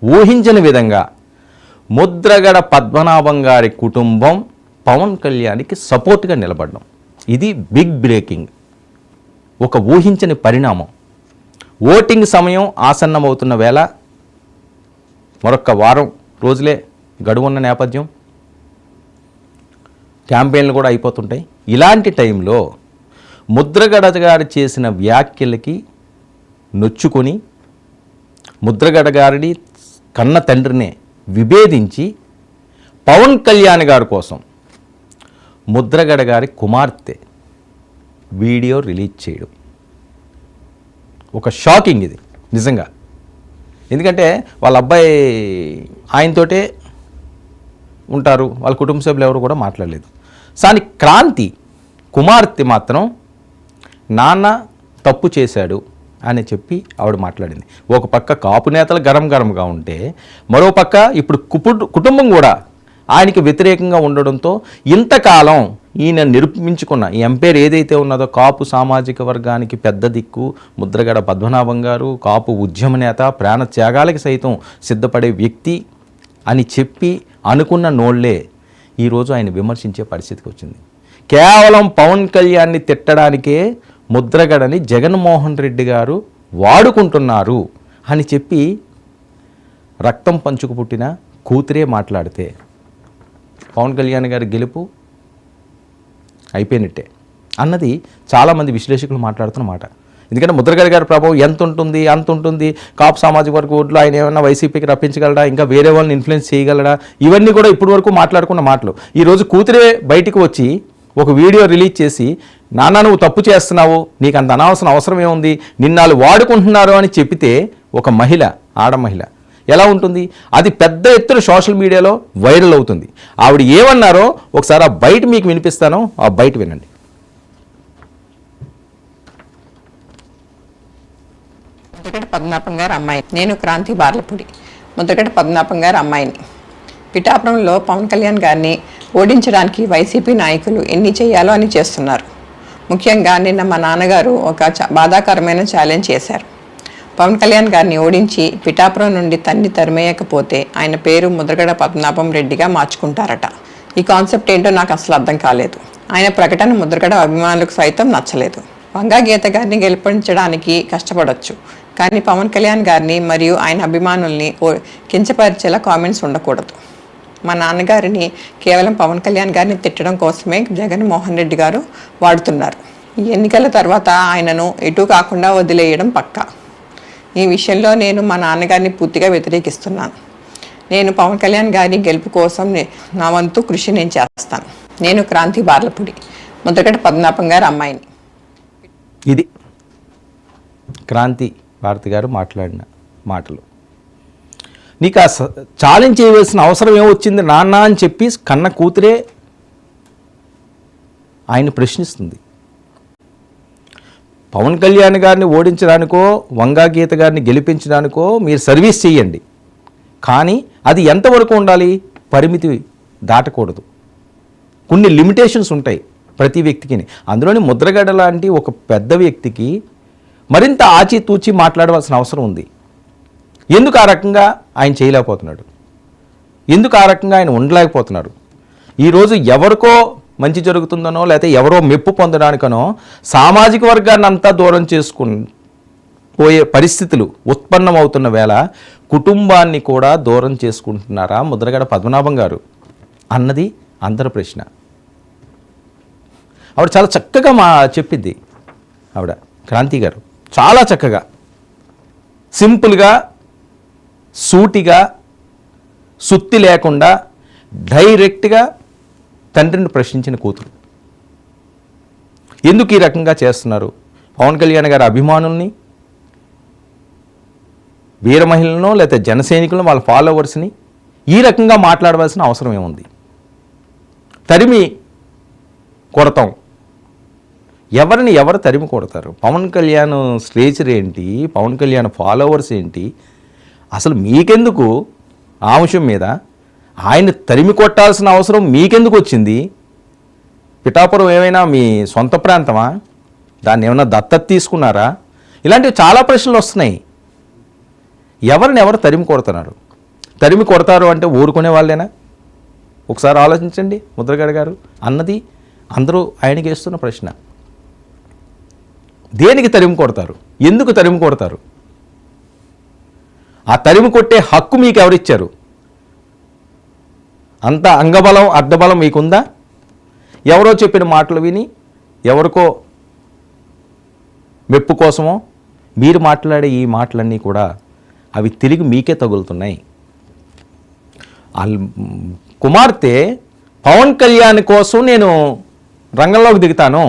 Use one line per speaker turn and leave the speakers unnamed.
ఊహించని విధంగా ముద్రగడ పద్మనాభం గారి కుటుంబం పవన్ కళ్యాణ్కి సపోర్ట్గా నిలబడడం, ఇది బిగ్ బ్రేకింగ్, ఒక ఊహించని పరిణామం. ఓటింగ్ సమయం ఆసన్నమవుతున్న వేళ, మరొక వారం రోజులే గడువున్న నేపథ్యం, క్యాంపెయిన్లు కూడా అయిపోతుంటాయి. ఇలాంటి టైంలో ముద్రగడ గారు చేసిన వ్యాఖ్యలకి నొచ్చుకొని ముద్రగడ గారిని కన్న తండ్రినే విభేదించి పవన్ కళ్యాణ్ గారి కోసం ముద్రగడ గారి కుమార్తె వీడియో రిలీజ్ చేయడం ఒక షాకింగ్ ఇది నిజంగా. ఎందుకంటే వాళ్ళ అబ్బాయి ఆయనతోటే ఉంటారు, వాళ్ళ కుటుంబ సభ్యులు ఎవరు కూడా మాట్లాడలేదు. కానీ క్రాంతి కుమార్తె మాత్రం నాన్న తప్పు చేశాడు అని చెప్పి ఆవిడ మాట్లాడింది. ఒక పక్క కాపు నేతలు గరంగా ఉంటే, మరో పక్క ఇప్పుడు కుటుంబం కూడా ఆయనకి వ్యతిరేకంగా ఉండడంతో ఇంతకాలం ఈయన నిరూపించుకున్న ఈ ఎంపైర్ ఏదైతే ఉన్నదో కాపు సామాజిక వర్గానికి పెద్ద దిక్కు ముద్రగడ పద్మనాభం గారు, కాపు ఉద్యమ నేత, ప్రాణ త్యాగాలకి సైతం సిద్ధపడే వ్యక్తి అని చెప్పి అనుకున్న నోళ్లే ఈరోజు ఆయన విమర్శించే పరిస్థితికి వచ్చింది. కేవలం పవన్ కళ్యాణ్ని తిట్టడానికే ముద్రగడని జగన్మోహన్ రెడ్డి గారు వాడుకుంటున్నారు అని చెప్పి రక్తం పంచుకు పుట్టిన కూతురే మాట్లాడితే పవన్ కళ్యాణ్ గారి గెలుపు అయిపోయినట్టే అన్నది చాలామంది విశ్లేషకులు మాట్లాడుతున్న మాట. ఎందుకంటే ముద్రగడ గారి ప్రభావం ఎంత ఉంటుంది, అంత ఉంటుంది. కాపు సామాజిక వర్గ ఓట్లు ఆయన ఏమన్నా వైసీపీకి రప్పించగలడా, ఇంకా వేరే వాళ్ళని ఇన్ఫ్లుయెన్స్ చేయగలడా, ఇవన్నీ కూడా ఇప్పటి వరకు మాట్లాడుకున్న మాటలు. ఈరోజు కూతురే బయటికి వచ్చి ఒక వీడియో రిలీజ్ చేసి, నాన్న నువ్వు తప్పు చేస్తున్నావు, నీకు అంత అనవసరం అవసరం ఏముంది, నిన్నాళ్ళు వాడుకుంటున్నారు అని చెప్పితే ఒక మహిళ, ఆడమహిళ ఎలా ఉంటుంది? అది పెద్ద ఎత్తున సోషల్ మీడియాలో వైరల్ అవుతుంది. ఆవిడ ఏమన్నారో ఒకసారి ఆ బయట మీకు వినిపిస్తాను, ఆ బయట వినండి.
ముద్రగడ పద్మనాభం గారు అమ్మాయి. నేను క్రాంతి బార్లపూడి, ముద్రగడ పద్మనాభం గారు అమ్మాయిని. పిఠాపురంలో పవన్ కళ్యాణ్ గారిని ఓడించడానికి వైసీపీ నాయకులు ఎన్ని చేయాలో అని చేస్తున్నారు. ముఖ్యంగా నిన్న మా నాన్నగారు ఒక బాధాకరమైన ఛాలెంజ్ చేశారు. పవన్ కళ్యాణ్ గారిని ఓడించి పిఠాపురం నుండి తరిమేయకపోతే ఆయన పేరు ముద్రగడ పద్మనాభం రెడ్డిగా మార్చుకుంటారట. ఈ కాన్సెప్ట్ ఏంటో నాకు అసలు అర్థం కాలేదు. ఆయన ప్రకటన ముద్రగడ అభిమానులకు సైతం నచ్చలేదు. వంగా గీత గారిని గెలిపించడానికి కష్టపడవచ్చు, కానీ పవన్ కళ్యాణ్ గారిని మరియు ఆయన అభిమానుల్ని కించపరిచేలా కామెంట్స్ ఉండకూడదు. మా నాన్నగారిని కేవలం పవన్ కళ్యాణ్ గారిని తిట్టడం కోసమే జగన్మోహన్ రెడ్డి గారు వాడుతున్నారు. ఈ ఎన్నికల తర్వాత ఆయనను ఎటు కాకుండా వదిలేయడం పక్కా. ఈ విషయంలో నేను మా నాన్నగారిని పూర్తిగా వ్యతిరేకిస్తున్నాను. నేను పవన్ కళ్యాణ్ గారి గెలుపు కోసం నా వంతు కృషి నేను చేస్తాను. నేను క్రాంతి బార్లపూడి, ముద్రగడ పద్మనాభం గారి అమ్మాయిని.
ఇది క్రాంతి భారతి గారు మాట్లాడిన మాటలు. నీకు ఆ ఛాలెంజ్ చేయవలసిన అవసరం ఏమొచ్చింది నాన్న అని చెప్పి కన్న కూతురే ఆయన ప్రశ్నిస్తుంది. పవన్ కళ్యాణ్ గారిని ఓడించడానికో వంగా గీత గారిని గెలిపించడానికో మీరు సర్వీస్ చేయండి, కానీ అది ఎంతవరకు ఉండాలి? పరిమితి దాటకూడదు. కొన్ని లిమిటేషన్స్ ఉంటాయి ప్రతి వ్యక్తికి. అందులోని ముద్రగడ లాంటి ఒక పెద్ద వ్యక్తికి మరింత ఆచితూచి మాట్లాడవలసిన అవసరం ఉంది. ఎందుకు ఆ రకంగా ఆయన చేయలేకపోతున్నాడు? ఎందుకు ఆ రకంగా ఆయన ఉండలేకపోతున్నారు? ఈరోజు ఎవరికో మంచి జరుగుతుందనో లేకపోతే ఎవరో మెప్పు పొందడానికనో సామాజిక వర్గాన్ని అంతా దూరం పోయే పరిస్థితులు ఉత్పన్నమవుతున్న వేళ కుటుంబాన్ని కూడా దూరం చేసుకుంటున్నారా ముద్రగడ పద్మనాభం గారు అన్నది అందరి ప్రశ్న. ఆవిడ చాలా చక్కగా చెప్పింది. ఆవిడ క్రాంతి గారు చాలా చక్కగా, సింపుల్గా, సూటిగా, సుత్తి లేకుండా డైరెక్ట్గా తండ్రిని ప్రశ్నించిన కూతురు. ఎందుకు ఈ రకంగా చేస్తున్నారు? పవన్ కళ్యాణ్ గారి అభిమానుల్ని, వీర మహిళలను లేకపోతే జనసైనికులను, వాళ్ళ ఫాలోవర్స్ని ఈ రకంగా మాట్లాడవలసిన అవసరం ఏముంది? తరిమి కొడతాం. ఎవరిని ఎవరు తరిమి కొడతారు? పవన్ కళ్యాణ్ స్ట్రేచర్ ఏంటి? పవన్ కళ్యాణ్ ఫాలోవర్స్ ఏంటి? అసలు మీకెందుకు ఆ అంశం మీద ఆయన తరిమి కొట్టాల్సిన అవసరం మీకెందుకు వచ్చింది? పిఠాపురం ఏమైనా మీ సొంత ప్రాంతమా? దాన్ని ఏమైనా దత్తత తీసుకున్నారా? ఇలాంటివి చాలా ప్రశ్నలు వస్తున్నాయి. ఎవరిని ఎవరు తరిమి కొడుతున్నారు? తరిమి కొడతారు అంటే ఊరుకునే వాళ్ళేనా? ఒకసారి ఆలోచించండి. ముద్రగడ గారు అన్నది అందరూ ఆయనకి వేస్తున్న ప్రశ్న. దేనికి తరిమి కొడతారు? ఎందుకు తరిమి కొడతారు? ఆ తరిమి కొట్టే హక్కు మీకు ఎవరిచ్చారు? అంత అంగబలం అడ్డబలం మీకుందా? ఎవరో చెప్పిన మాటలు విని ఎవరికో మెప్పు కోసమో మీరు మాట్లాడే ఈ మాటలన్నీ కూడా అవి తిరిగి మీకే తగులుతున్నాయి. కుమార్తె పవన్ కళ్యాణ్ కోసం నేను రంగంలోకి దిగుతాను,